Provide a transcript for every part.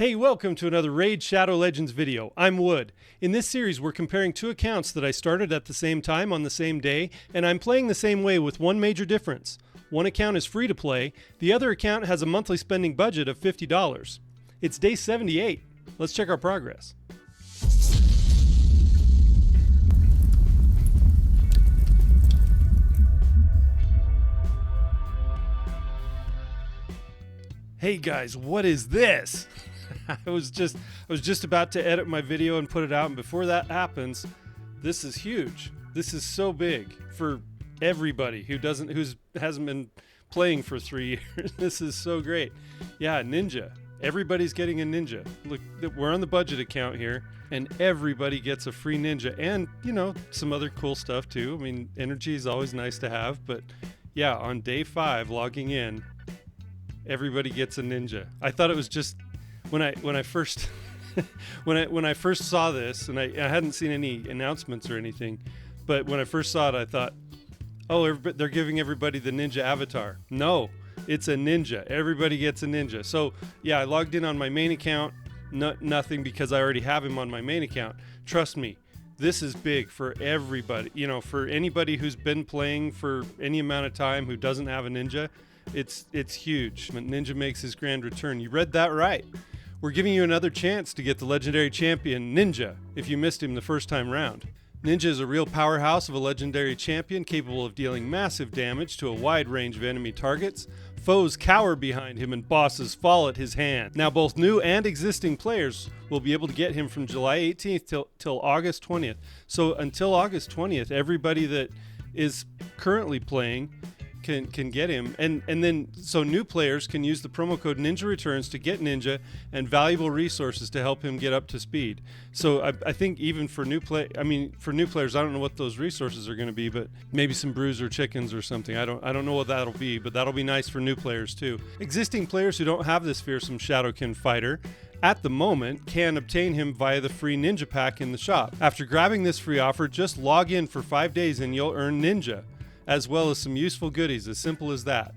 Hey, welcome to another Raid Shadow Legends video. I'm Wood. In this series, we're comparing two accounts that I started at the same time on the same day, and I'm playing the same way with one major difference. One account is free to play, the other account has a monthly spending budget of $50. It's day 78. Let's check our progress. Hey guys, what is this? I was just about to edit my video and put it out, and before that happens, this is huge. This is so big for everybody who hasn't been playing for 3 years. This is so great. Yeah, ninja. Everybody's getting a ninja. Look, we're on the budget account here, and everybody gets a free ninja, and some other cool stuff too. I mean, energy is always nice to have, but yeah, on day 5, logging in, everybody gets a ninja. I thought it was just when I first when I first saw this, and I hadn't seen any announcements or anything, but when I first saw it, I thought, oh, they're giving everybody the ninja avatar. No, it's a ninja. Everybody gets a ninja. So yeah, I logged in on my main account. Nothing, because I already have him on my main account. Trust me, this is big for everybody. For anybody who's been playing for any amount of time who doesn't have a ninja. It's huge. Ninja makes his grand return. You read that right. We're giving you another chance to get the legendary champion, Ninja, if you missed him the first time round. Ninja is a real powerhouse of a legendary champion capable of dealing massive damage to a wide range of enemy targets. Foes cower behind him and bosses fall at his hand. Now both new and existing players will be able to get him from July 18th till August 20th. So until August 20th, everybody that is currently playing can get him, and then so new players can use the promo code Ninja Returns to get Ninja and valuable resources to help him get up to speed. So I think even for new players, I don't know what those resources are going to be, but maybe some bruiser chickens or something. I don't know what that'll be, but that'll be nice for new players too. Existing players who don't have this fearsome Shadowkin fighter at the moment can obtain him via the free Ninja pack in the shop. After grabbing this free offer, just log in for 5 days and you'll earn Ninja, as well as some useful goodies, as simple as that.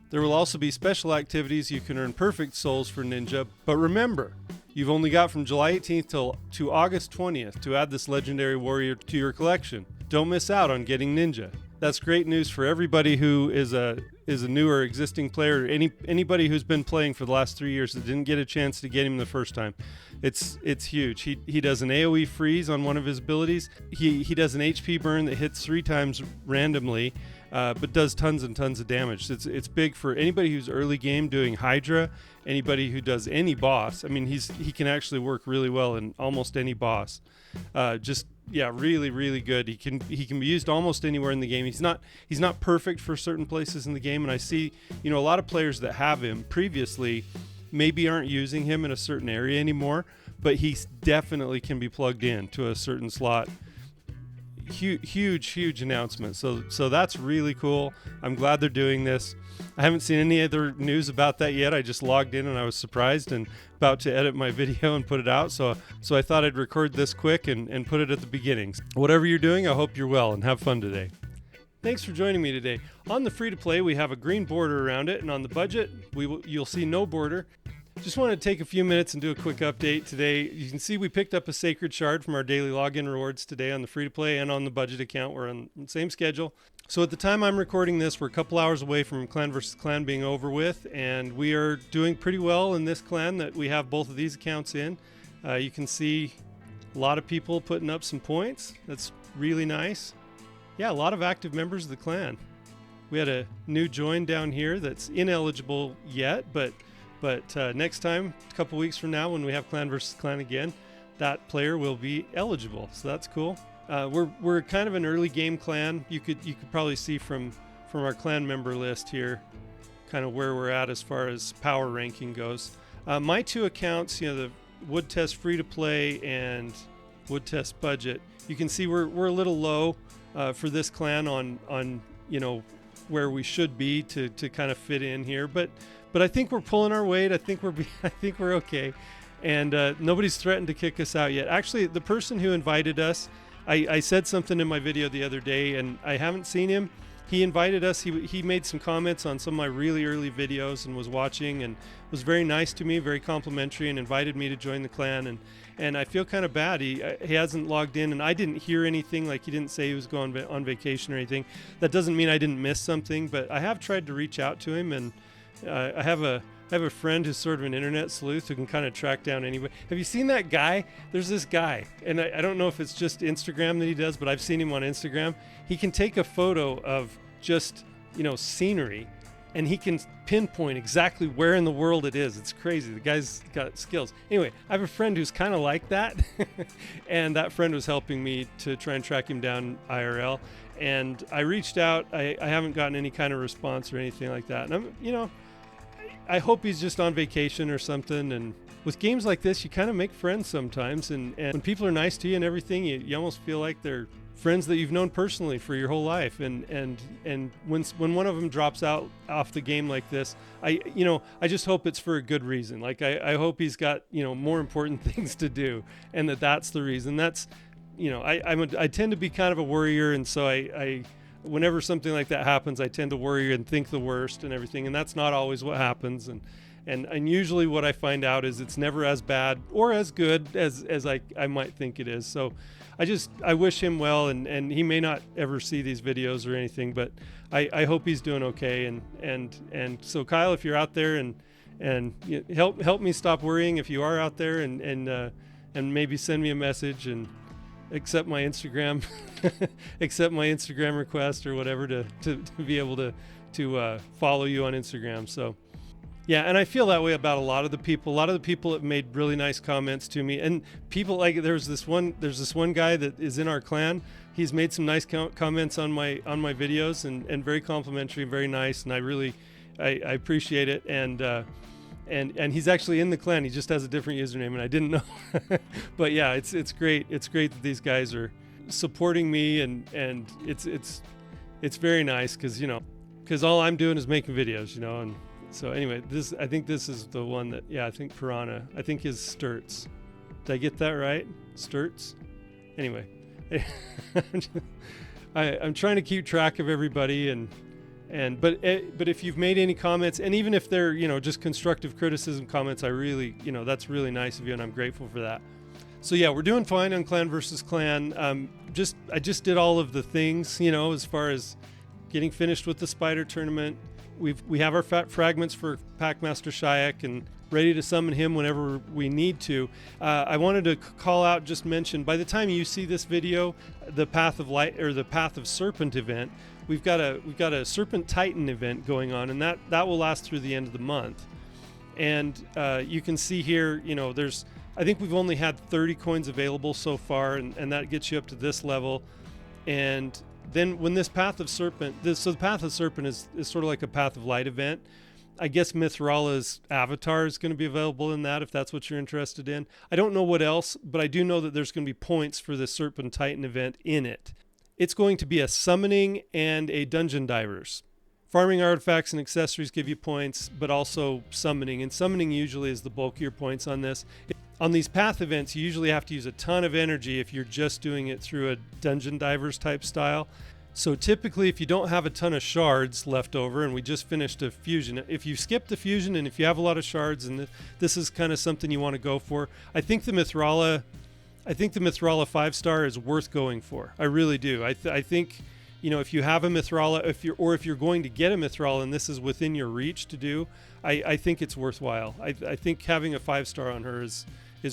There will also be special activities. You can earn perfect souls for Ninja, but remember, you've only got from July 18th to August 20th to add this legendary warrior to your collection. Don't miss out on getting Ninja. That's great news for everybody who is a new or existing player, anybody who's been playing for the last 3 years that didn't get a chance to get him the first time. It's huge. He does an AoE freeze on one of his abilities. He does an HP burn that hits 3 times randomly, but does tons and tons of damage. It's big for anybody who's early game doing Hydra, anybody who does any boss. I mean, he can actually work really well in almost any boss. Really, really good. He can be used almost anywhere in the game. He's not perfect for certain places in the game, and I see a lot of players that have him previously maybe aren't using him in a certain area anymore, but he definitely can be plugged in to a certain slot. Huge announcement. So that's really cool. I'm glad they're doing this. I haven't seen any other news about that yet. I just logged in and I was surprised and about to edit my video and put it out. So I thought I'd record this quick and put it at the beginning. Whatever you're doing, I hope you're well and have fun today. Thanks for joining me today. On the free-to-play, we have a green border around it, and on the budget, you'll see no border. Just wanted to take a few minutes and do a quick update today. You can see we picked up a sacred shard from our daily login rewards today on the free-to-play and on the budget account. We're on the same schedule. So at the time I'm recording this, we're a couple hours away from clan versus clan being over with, and we are doing pretty well in this clan that we have both of these accounts in. You can see a lot of people putting up some points. That's really nice. Yeah, a lot of active members of the clan. We had a new join down here that's ineligible yet, but next time, a couple weeks from now, when we have clan versus clan again, that player will be eligible. So that's cool. We're kind of an early game clan. You could probably see from our clan member list here, kind of where we're at as far as power ranking goes. My two accounts, the Wood Test free to play and Wood Test budget. You can see we're a little low for this clan on where we should be to kind of fit in here, but I think we're pulling our weight. I think we're okay, and nobody's threatened to kick us out yet. Actually, the person who invited us, I said something in my video the other day, and I haven't seen him. he invited us. He made some comments on some of my really early videos and was watching and was very nice to me, very complimentary, and invited me to join the clan. And I feel kind of bad. He hasn't logged in, and I didn't hear anything. Like, he didn't say he was going on vacation or anything. That doesn't mean I didn't miss something, but I have tried to reach out to him, and I have a friend who's sort of an internet sleuth who can kind of track down anybody. Have you seen that guy? There's this guy, and I don't know if it's just Instagram that he does, but I've seen him on Instagram. He can take a photo of just, scenery, and he can pinpoint exactly where in the world it is. It's crazy. The guy's got skills. Anyway, I have a friend who's kind of like that, and that friend was helping me to try and track him down IRL. And I reached out. I haven't gotten any kind of response or anything like that. And I hope he's just on vacation or something. And with games like this, you kind of make friends sometimes. And when people are nice to you and everything, you almost feel like they're friends that you've known personally for your whole life. And when one of them drops out off the game like this, I just hope it's for a good reason. Like, I hope he's got, more important things to do, and that's the reason. That's, I tend to be kind of a worrier. And so I whenever something like that happens, I tend to worry and think the worst and everything. And that's not always what happens. And usually what I find out is it's never as bad or as good as I might think it is. So I wish him well, and he may not ever see these videos or anything, but I hope he's doing okay. And so Kyle, if you're out there, and help me stop worrying if you are out there, and maybe send me a message and accept my Instagram request or whatever to be able to follow you on Instagram. So yeah, and I feel that way about a lot of the people. A lot of the people have made really nice comments to me, and people like there's this one guy that is in our clan. He's made some nice comments on my videos, and very complimentary, very nice, and I appreciate it. And he's actually in the clan. He just has a different username, and I didn't know. But yeah, it's great. It's great that these guys are supporting me, and it's very nice because all I'm doing is making videos, and. So anyway, I think this is the one that, I think Piranha, I think is Sturts. Did I get that right? Sturts? Anyway, I'm trying to keep track of everybody, but if you've made any comments, and even if they're, just constructive criticism comments, I really, that's really nice of you, and I'm grateful for that. So yeah, we're doing fine on Clan versus Clan. I just did all of the things, as far as getting finished with the spider tournament. We have our fragments for Packmaster Shayak and ready to summon him whenever we need to. I wanted to call out, just mention, by the time you see this video, the Path of Light or the Path of Serpent event, we've got a Serpent Titan event going on, and that will last through the end of the month. And you can see here, I think we've only had 30 coins available so far, and that gets you up to this level. And then when this Path of Serpent, so the Path of Serpent is sort of like a Path of Light event. I guess Mithrala's avatar is going to be available in that, if that's what you're interested in. I don't know what else, but I do know that there's going to be points for the Serpent Titan event in it. It's going to be a summoning and a dungeon divers. Farming artifacts and accessories give you points, but also summoning. And summoning usually is the bulkier points on this. On these path events, you usually have to use a ton of energy if you're just doing it through a dungeon divers type style. So typically, if you don't have a ton of shards left over, and we just finished a fusion, if you skip the fusion and if you have a lot of shards, and this is kind of something you want to go for, I think the Mithrala 5-star is worth going for. I really do. I think, if you have a Mithrala, if you're going to get a Mithrala and this is within your reach to do, I think it's worthwhile. I think having a 5-star on her is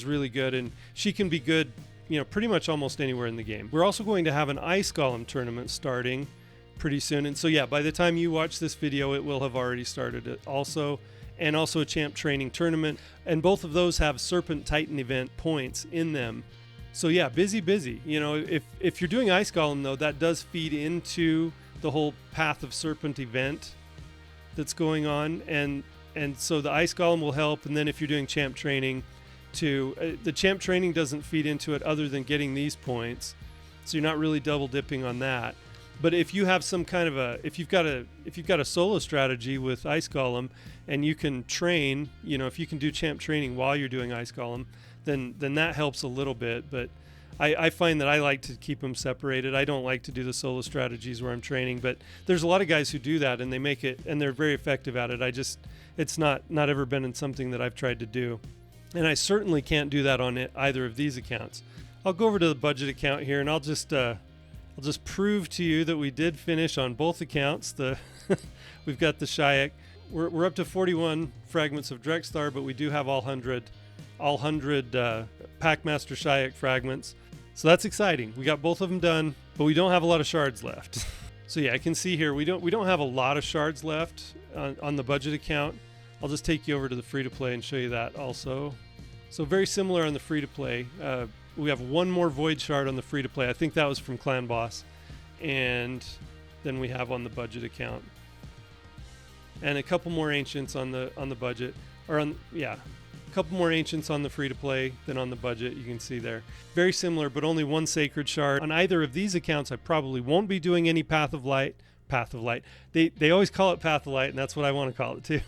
really good, and she can be good pretty much almost anywhere in the game. We're also going to have an Ice Golem tournament starting pretty soon. And so yeah, by the time you watch this video, it will have already started also, and also a champ training tournament. And both of those have Serpent Titan event points in them. So yeah, busy. If you're doing Ice Golem though, that does feed into the whole Path of Serpent event that's going on. And so the Ice Golem will help. And then if you're doing champ training, the champ training doesn't feed into it other than getting these points, so you're not really double dipping on that. But if you have some kind of if you've got a solo strategy with Ice Golem, and you can train, if you can do champ training while you're doing Ice Golem, then that helps a little bit. But I find that I like to keep them separated. I don't like to do the solo strategies where I'm training, but there's a lot of guys who do that and they make it, and they're very effective at it. It's not ever been in something that I've tried to do. And I certainly can't do that on either of these accounts. I'll go over to the budget account here, and I'll just prove to you that we did finish on both accounts. We've got the Shayak. We're up to 41 fragments of Drexstar, but we do have all 100 Packmaster Shayak fragments. So that's exciting. We got both of them done, but we don't have a lot of shards left. So yeah, I can see here we don't have a lot of shards left on the budget account. I'll just take you over to the free-to-play and show you that also. So very similar on the free-to-play. We have one more Void Shard on the free-to-play. I think that was from Clan Boss. And then we have on the budget account. And a couple more Ancients on the budget. A couple more Ancients on the free-to-play than on the budget, you can see there. Very similar, but only one Sacred Shard. On either of these accounts, I probably won't be doing any Path of Light. They always call it Path of Light, and that's what I want to call it too.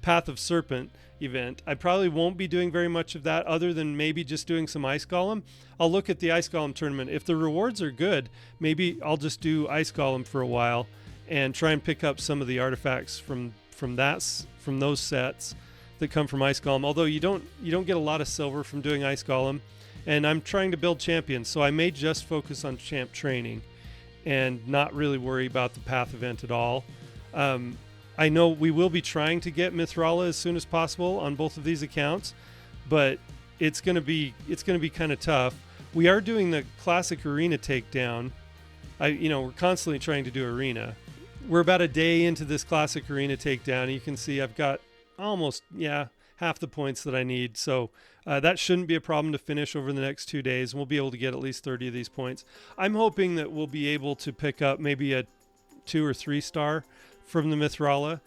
Path of Serpent event. I probably won't be doing very much of that other than maybe just doing some Ice Golem. I'll look at the Ice Golem tournament. If the rewards are good, maybe I'll just do Ice Golem for a while and try and pick up some of the artifacts from those sets that come from Ice Golem. Although you don't get a lot of silver from doing Ice Golem, and I'm trying to build champions, so I may just focus on champ training and not really worry about the Path event at all. I know we will be trying to get Mithrala as soon as possible on both of these accounts, but it's going to be kind of tough. We are doing the classic arena takedown. We're constantly trying to do arena. We're about a day into this classic arena takedown. You can see I've got almost half the points that I need. So that shouldn't be a problem to finish over the next 2 days. We'll be able to get at least 30 of these points. I'm hoping that we'll be able to pick up maybe a 2 or 3 star from the Mithrala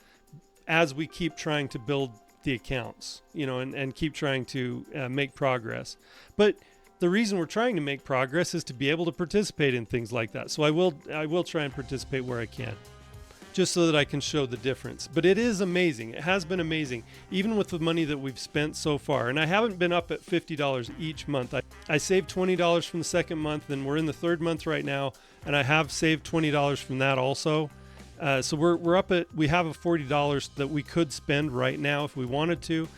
as we keep trying to build the accounts, and keep trying to make progress. But the reason we're trying to make progress is to be able to participate in things like that. So I will try and participate where I can, just so that I can show the difference. But it is amazing. It has been amazing, even with the money that we've spent so far. And I haven't been up at $50 each month. I saved $20 from the second month, and we're in the third month right now, and I have saved $20 from that also. So we have a $40 that we could spend right now if we wanted to.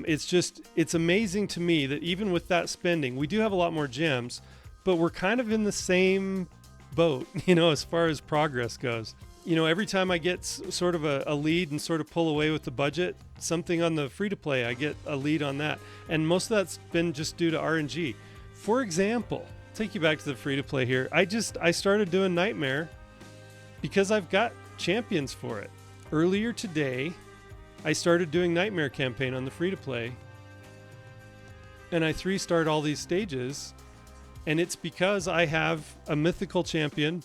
It's amazing to me that even with that spending, we do have a lot more gems, but we're kind of in the same boat, as far as progress goes. Every time I get sort of a lead and sort of pull away with the budget, something on the free-to-play, I get a lead on that. And most of that's been just due to RNG. For example, take you back to the free-to-play here. I started doing Nightmare because I've got champions for it. Earlier today, I started doing Nightmare campaign on the free-to-play, and I 3-starred all these stages, and it's because I have a mythical champion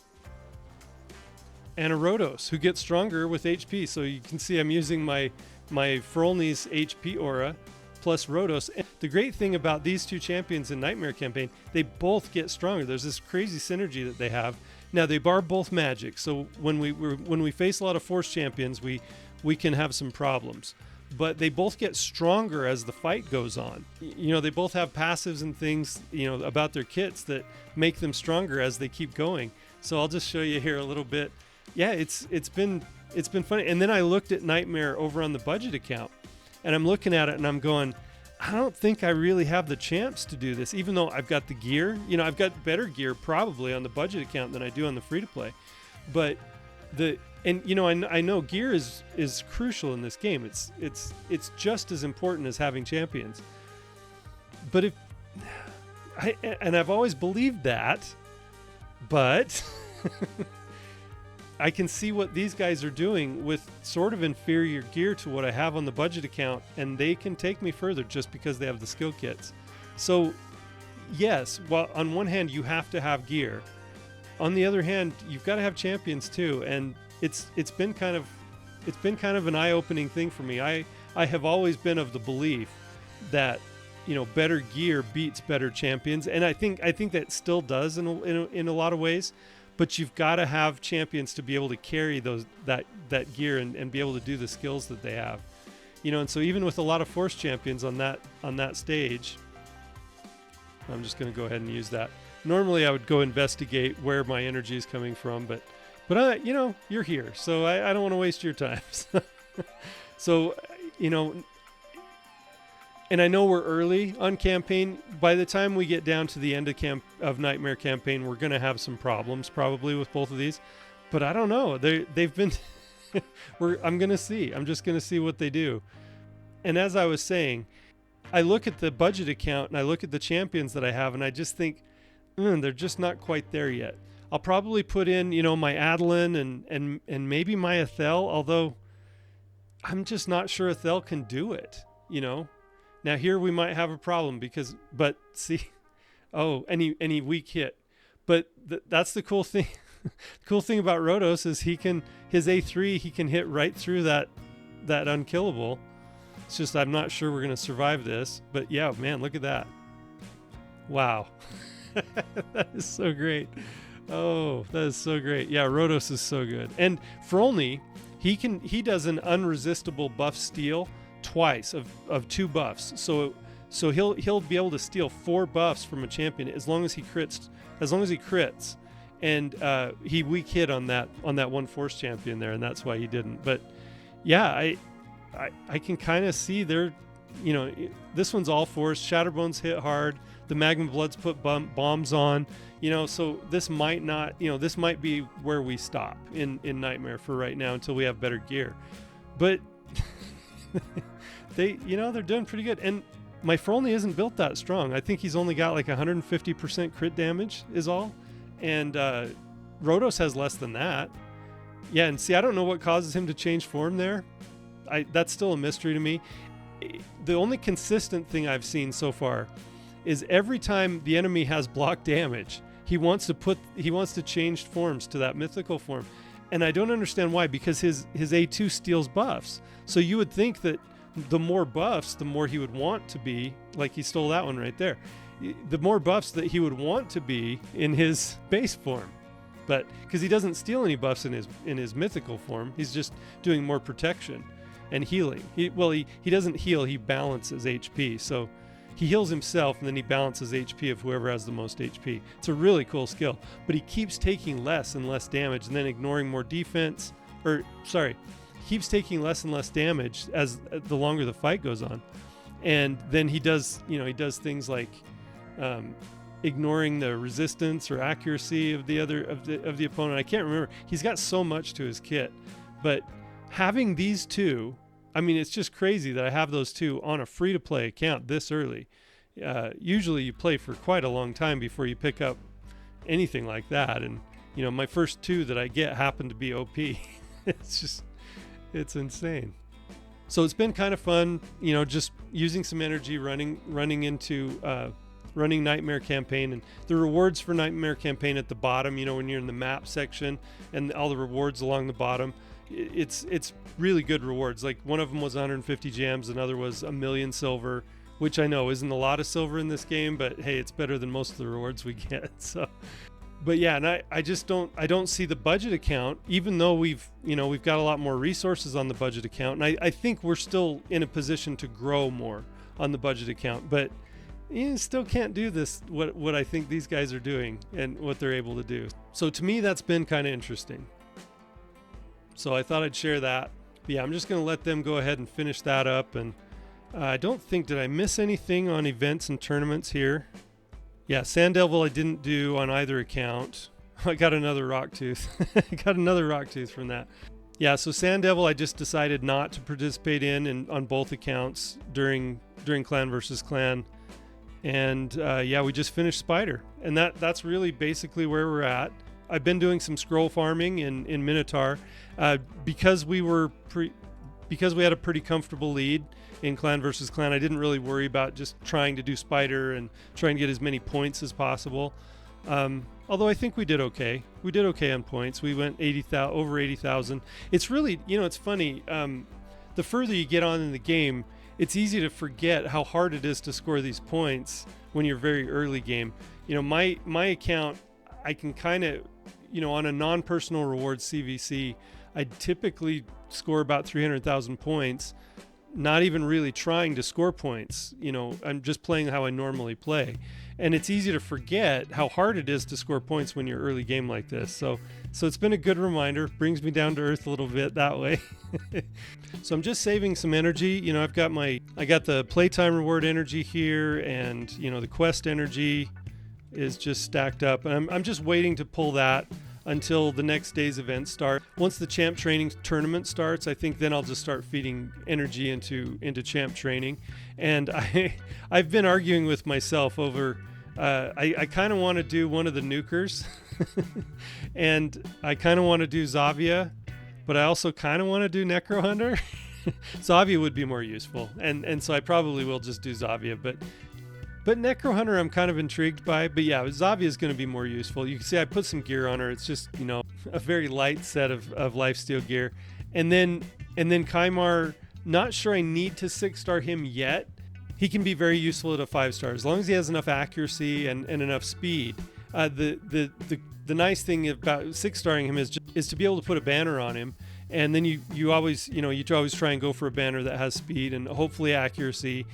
and a Rhodos who gets stronger with HP. So you can see I'm using my Frolny's HP aura plus Rhodos. And the great thing about these two champions in Nightmare campaign, they both get stronger. There's this crazy synergy that they have. Now they are both magic, so when we face a lot of force champions, we can have some problems. But they both get stronger as the fight goes on. They both have passives and things, about their kits that make them stronger as they keep going. So I'll just show you here a little bit. Yeah, it's been funny. And then I looked at Nightmare over on the budget account, and I'm looking at it and I'm going, I don't think I really have the champs to do this, even though I've got the gear. I've got better gear probably on the budget account than I do on the free-to-play. But I know gear is crucial in this game. It's just as important as having champions. But I've always believed that, but I can see what these guys are doing with sort of inferior gear to what I have on the budget account, and they can take me further just because they have the skill kits. So yes, well, on one hand you have to have gear. On the other hand, you've got to have champions too, and it's been kind of an eye-opening thing for me. I have always been of the belief that better gear beats better champions, and I think that still does in a lot of ways. But you've got to have champions to be able to carry that gear and be able to do the skills that they have, and so even with a lot of force champions on that stage, I'm just going to go ahead and use that. Normally I would go investigate where my energy is coming from, but you're here, so I don't want to waste your time. So, and I know we're early on campaign. By the time we get down to the end of Nightmare campaign, we're going to have some problems probably with both of these. But I don't know. They've been... I'm going to see. I'm just going to see what they do. And as I was saying, I look at the budget account and I look at the champions that I have, and I just think, they're just not quite there yet. I'll probably put in, my Adeline and maybe my Ethel, although I'm just not sure Ethel can do it, Now here we might have a problem any weak hit. But that's the cool thing. The cool thing about Rotos is his A3, he can hit right through that unkillable. It's just I'm not sure we're going to survive this. But yeah, man, look at that. Wow. That is so great. Oh, that is so great. Yeah, Rotos is so good. And for only, he does an unresistible buff steal twice of 2 buffs. So he'll be able to steal 4 buffs from a champion as long as he crits. And he weak hit on that one force champion there, and that's why he didn't. But yeah, I can kind of see this one's all force. Shatterbones hit hard. The Magma Bloods put bombs on. So this might not. This might be where we stop in Nightmare for right now until we have better gear. But they're doing pretty good. And my Frolny isn't built that strong. I think he's only got like 150% crit damage is all. And Rotos has less than that. Yeah, and see, I don't know what causes him to change form there. That's still a mystery to me. The only consistent thing I've seen so far is every time the enemy has block damage, he wants to change forms to that mythical form. And I don't understand why, because his A2 steals buffs. So you would think that the more buffs, the more he would want to be, like he stole that one right there. The more buffs that he would want to be in his base form. But because he doesn't steal any buffs in his mythical form, he's just doing more protection and healing. He doesn't heal, he balances HP. So he heals himself and then he balances HP of whoever has the most HP. It's a really cool skill, but he keeps taking less and less damage and then ignoring more defense, keeps taking less and less damage as the longer the fight goes on. And then he does things like ignoring the resistance or accuracy of the opponent. I can't remember. He's got so much to his kit, but having these two, it's just crazy that I have those two on a free-to-play account this early. Usually you play for quite a long time before you pick up anything like that. And, my first 2 that I get happen to be OP. It's insane. So it's been kind of fun, just using some energy running into running Nightmare campaign, and the rewards for Nightmare campaign at the bottom, when you're in the map section and all the rewards along the bottom, it's really good rewards. Like one of them was 150 gems, another was 1,000,000 silver, which I know isn't a lot of silver in this game, but hey, it's better than most of the rewards we get. So, but yeah, and I don't see the budget account, even though we've got a lot more resources on the budget account, and I think we're still in a position to grow more on the budget account, but you still can't do this, what I think these guys are doing and what they're able to do. So to me, that's been kind of interesting. So I thought I'd share that. But yeah, I'm just going to let them go ahead and finish that up. And I don't think, did I miss anything on events and tournaments here? Yeah, Sand Devil I didn't do on either account. I got another rock tooth. From that. Yeah, so Sand Devil I just decided not to participate in on both accounts during Clan versus Clan. And we just finished Spider, and that's really basically where we're at. I've been doing some scroll farming in Minotaur because we had a pretty comfortable lead in Clan versus Clan. I didn't really worry about just trying to do Spider and trying to get as many points as possible. Although I think we did okay. We did okay on points. We went over 80,000. It's really, it's funny. The further you get on in the game, it's easy to forget how hard it is to score these points when you're very early game. My account, I can kind of, on a non-personal rewards CVC, I typically score about 300,000 points. not even really trying to score points. I'm just playing how I normally play. And it's easy to forget how hard it is to score points when you're early game like this. So it's been a good reminder. Brings me down to earth a little bit that way. So I'm just saving some energy. I got the playtime reward energy here, and the quest energy is just stacked up. And I'm just waiting to pull that until the next day's events start. Once the champ training tournament starts, I think then I'll just start feeding energy into champ training. And I've been arguing with myself over I kind of want to do one of the nukers and I kind of want to do Zavia, but I also kind of want to do Necro Hunter. Zavia would be more useful, and so I probably will just do Zavia, but Necro Hunter I'm kind of intrigued by. But yeah, Zavia is going to be more useful. You can see I put some gear on her. It's just a very light set of lifesteal gear. And then Kaimar, not sure I need to 6-star him yet. He can be very useful at a 5-star as long as he has enough accuracy and enough speed. The nice thing about 6-starring him is to be able to put a banner on him, and then you always try and go for a banner that has speed and hopefully accuracy,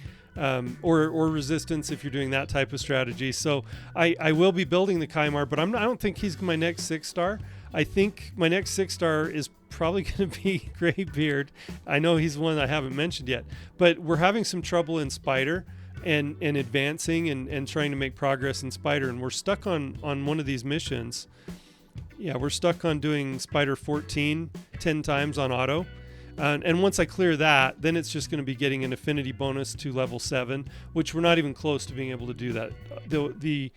or resistance if you're doing that type of strategy. So I will be building the Kaimar, but I don't think he's my next 6-star. I think my next 6-star is probably going to be Greybeard. I know he's one I haven't mentioned yet, but we're having some trouble in Spider and advancing and trying to make progress in Spider, and we're stuck on one of these missions. Yeah, we're stuck on doing Spider 14 10 times on auto. And once I clear that, then it's just going to be getting an affinity bonus to level 7, which we're not even close to being able to do that. The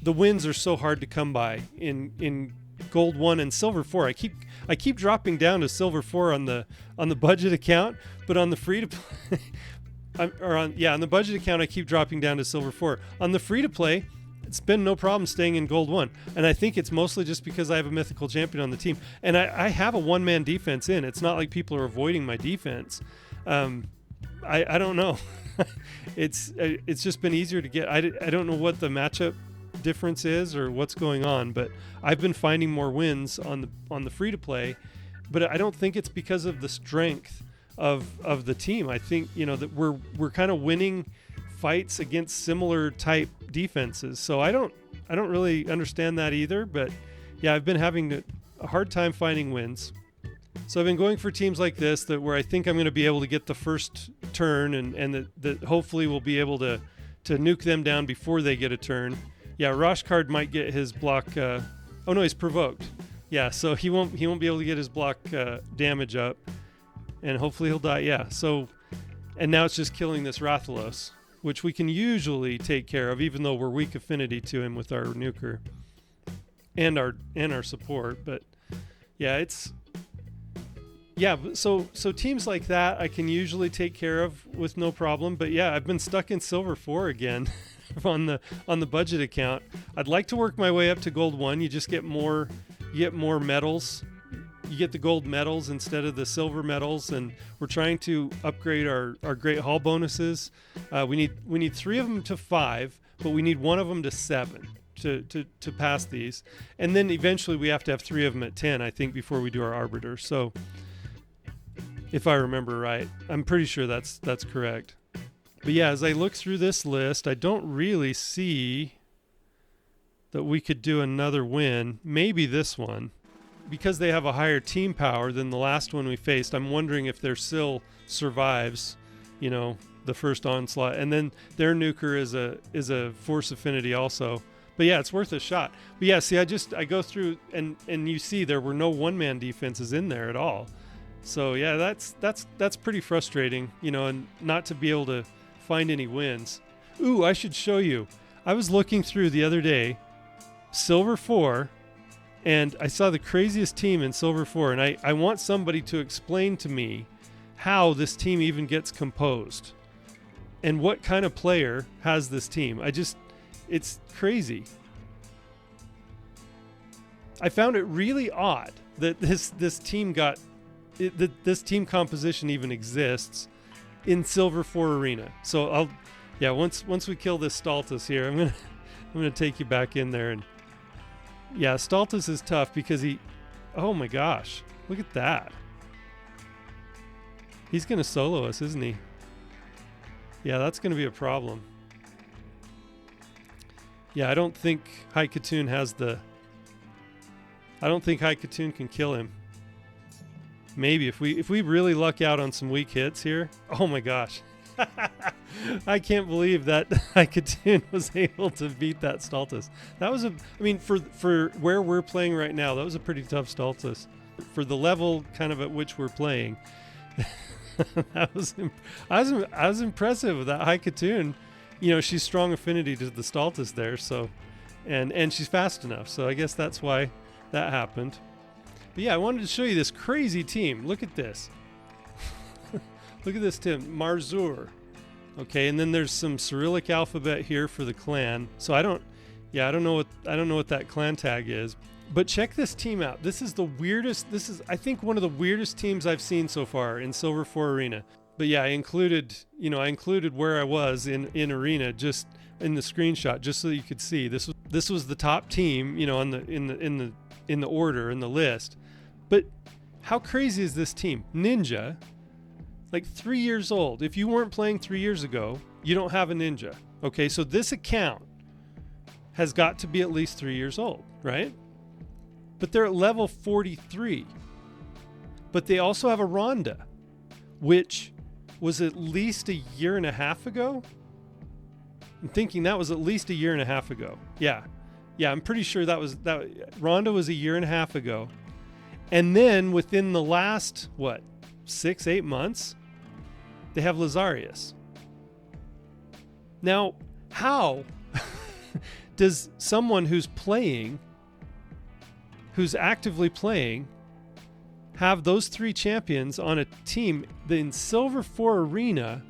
wins are so hard to come by in Gold 1 and Silver 4. I keep dropping down to Silver 4 on the budget account, but on the free to play on the budget account I keep dropping down to Silver 4. On the free to play, it's been no problem staying in Gold 1. And I think it's mostly just because I have a mythical champion on the team. And I have a one-man defense in. It's not like people are avoiding my defense. I don't know. It's just been easier to get. I don't know what the matchup difference is or what's going on, but I've been finding more wins on the free to play, but I don't think it's because of the strength of the team. I think that we're kind of winning fights against similar type defenses. So I don't really understand that either, but yeah, I've been having a hard time finding wins. So I've been going for teams like this where I think I'm going to be able to get the first turn, and that hopefully we'll be able to nuke them down before they get a turn. Yeah, Roshkard might get his block. Oh no, he's provoked. Yeah, so he won't be able to get his block damage up, and hopefully he'll die. Yeah. So, and now it's just killing this Rathalos, which we can usually take care of, even though we're weak affinity to him with our nuker and our support. But yeah, so teams like that I can usually take care of with no problem. But yeah, I've been stuck in Silver 4 again. on the budget account. I'd like to work my way up to Gold 1. You just get more medals. You get the gold medals instead of the silver medals, and we're trying to upgrade our Great Hall bonuses. We need 3 of them to 5, but we need 1 of them to 7 to pass these. And then eventually we have to have 3 of them at 10, I think, before we do our Arbiter. So if I remember right, I'm pretty sure that's correct. But yeah, as I look through this list, I don't really see that we could do another win. Maybe this one. Because they have a higher team power than the last one we faced, I'm wondering if their Syl survives, the first onslaught. And then their nuker is a force affinity also. But yeah, it's worth a shot. But yeah, see, I go through and you see there were no one-man defenses in there at all. So yeah, that's pretty frustrating, and not to be able to find any wins. Ooh, I should show you. I was looking through the other day, Silver 4, and I saw the craziest team in Silver 4, and I want somebody to explain to me how this team even gets composed and what kind of player has this team. It's crazy. I found it really odd that this team this team composition even exists in Silver 4 Arena. So once we kill this Staltus here, I'm gonna take you back in there. And yeah, Staltus is tough because oh my gosh, look at that. He's going to solo us, isn't he? Yeah, that's going to be a problem. Yeah, I don't think Haikatoon has the... I don't think Haikatoon can kill him. Maybe if we really luck out on some weak hits here. Oh my gosh. I can't believe that Haikatoon was able to beat that Stultus. That was for where we're playing right now, that was a pretty tough Stultus. For the level kind of at which we're playing, I was impressive with that Haikatoon. You know, she's strong affinity to the Stultus there, so and she's fast enough, so I guess that's why that happened. But yeah, I wanted to show you this crazy team. Look at this. Look at this team, Marzur. Okay, and then there's some Cyrillic alphabet here for the clan. So I don't know what that clan tag is. But check this team out. This is the weirdest. This is, I think, one of the weirdest teams I've seen so far in Silver 4 Arena. But yeah, I included where I was in Arena just in the screenshot, just so you could see. This was the top team, you know, in the order in the list. But how crazy is this team? Ninja, like 3 years old. If you weren't playing 3 years ago, you don't have a Ninja. Okay, so this account has got to be at least 3 years old, right? But they're at level 43. But they also have a Rhonda, which was at least a year and a half ago. I'm thinking that was at least a year and a half ago. Yeah, I'm pretty sure that Rhonda was a year and a half ago. And then within the last, 6-8 months, they have Lazarius. Now, how does someone who's actively playing, have those 3 champions on a team in Silver 4 Arena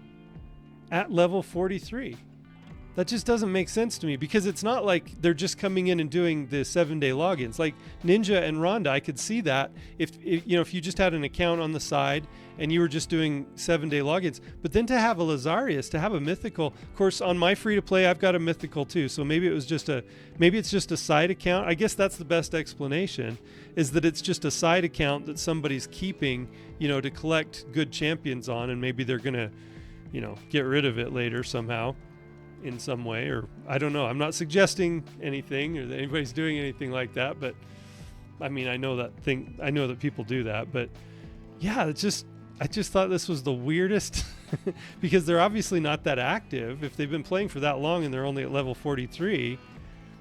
at level 43? That just doesn't make sense to me, because it's not like they're just coming in and doing the 7-day logins. Like Ninja and Rhonda, I could see that if you just had an account on the side and you were just doing 7-day logins. But then to have a Lazarius, to have a mythical, of course, on my free to play, I've got a mythical too. So maybe it's just a side account. I guess that's the best explanation, is that it's just a side account that somebody's keeping, to collect good champions on, and maybe they're gonna, get rid of it later somehow, in some way, or I don't know. I'm not suggesting anything or that anybody's doing anything like that, but I mean, I know that people do that, but yeah, I just thought this was the weirdest because they're obviously not that active if they've been playing for that long and they're only at level 43.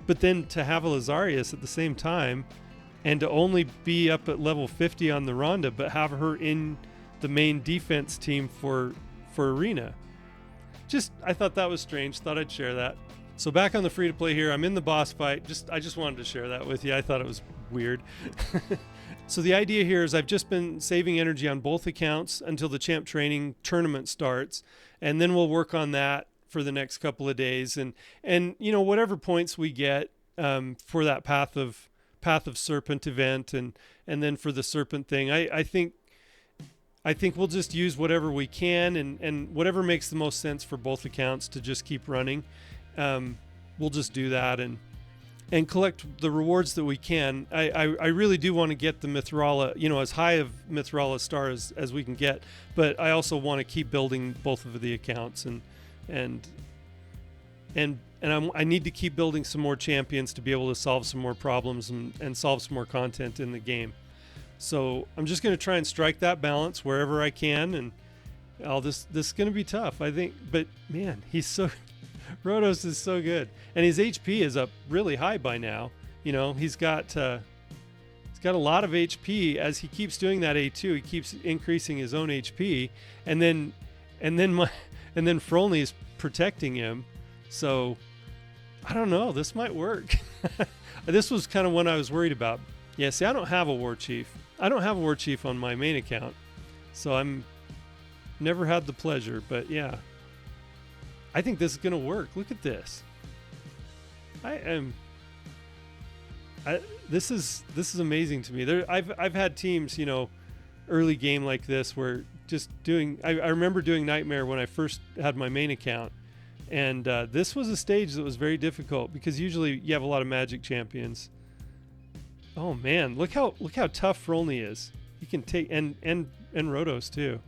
But then to have a Lazarius at the same time and to only be up at level 50 on the Rhonda, but have her in the main defense team for Arena. I thought that was strange. Thought I'd share that. So back on the free to play here, I'm in the boss fight. I just wanted to share that with you. I thought it was weird. So the idea here is I've just been saving energy on both accounts until the champ training tournament starts, and then we'll work on that for the next couple of days, and whatever points we get for that path of serpent event, and then for the serpent thing, I think we'll just use whatever we can, and whatever makes the most sense for both accounts to just keep running. We'll just do that and collect the rewards that we can. I really do want to get the Mithrala, as high of Mithrala star as we can get, but I also want to keep building both of the accounts, and I need to keep building some more champions to be able to solve some more problems and solve some more content in the game. So I'm just going to try and strike that balance wherever I can, and this is going to be tough, I think. But man, Rotos is so good, and his HP is up really high by now. He's got a lot of HP as he keeps doing that A2. He keeps increasing his own HP, and then Frolny is protecting him. So I don't know. This might work. This was kind of one I was worried about. Yeah, see, I don't have a war chief. I don't have a war chief on my main account, so I'm never had the pleasure. But yeah, I think this is gonna work. Look at this. This is amazing to me. I've had teams, early game like this where just doing. I remember doing Nightmare when I first had my main account, and this was a stage that was very difficult because usually you have a lot of magic champions. Oh man, look how tough Frolny is. He can take and Rotos too.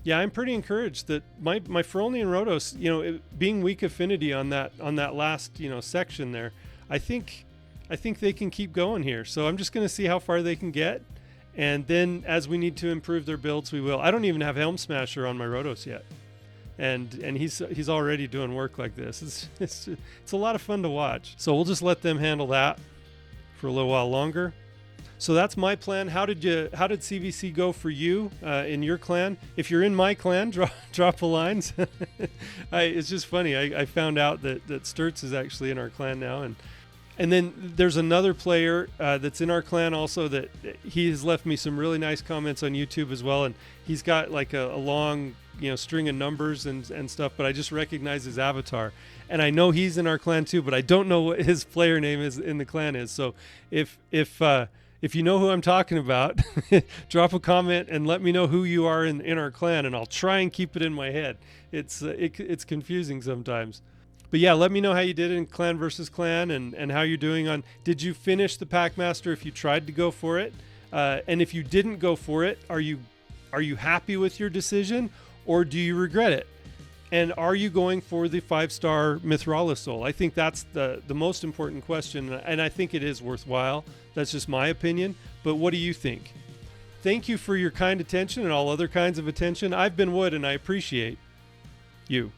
Yeah, I'm pretty encouraged that my Ferolni and Rhodos, being weak affinity on that last, section there, I think they can keep going here. So I'm just going to see how far they can get, and then as we need to improve their builds, we will. I don't even have Helm Smasher on my Rhodos yet, and he's already doing work like this. It's a lot of fun to watch. So we'll just let them handle that for a little while longer. So that's my plan. How did CVC go for you in your clan? If you're in my clan, drop a line. It's just funny. I found out that Sturts is actually in our clan now, and then there's another player that's in our clan also that he has left me some really nice comments on YouTube as well, and he's got like a long string of numbers and stuff, but I just recognize his avatar, and I know he's in our clan too, but I don't know what his player name is in the clan is. So if you know who I'm talking about, drop a comment and let me know who you are in our clan, and I'll try and keep it in my head. It's confusing sometimes. But yeah, let me know how you did in clan versus clan, and how you're doing on, did you finish the Packmaster if you tried to go for it? And if you didn't go for it, are you happy with your decision, or do you regret it? And are you going for the 5-star Mithrala soul? I think that's the most important question, and I think it is worthwhile. That's just my opinion. But what do you think? Thank you for your kind attention and all other kinds of attention. I've been Wood, and I appreciate you.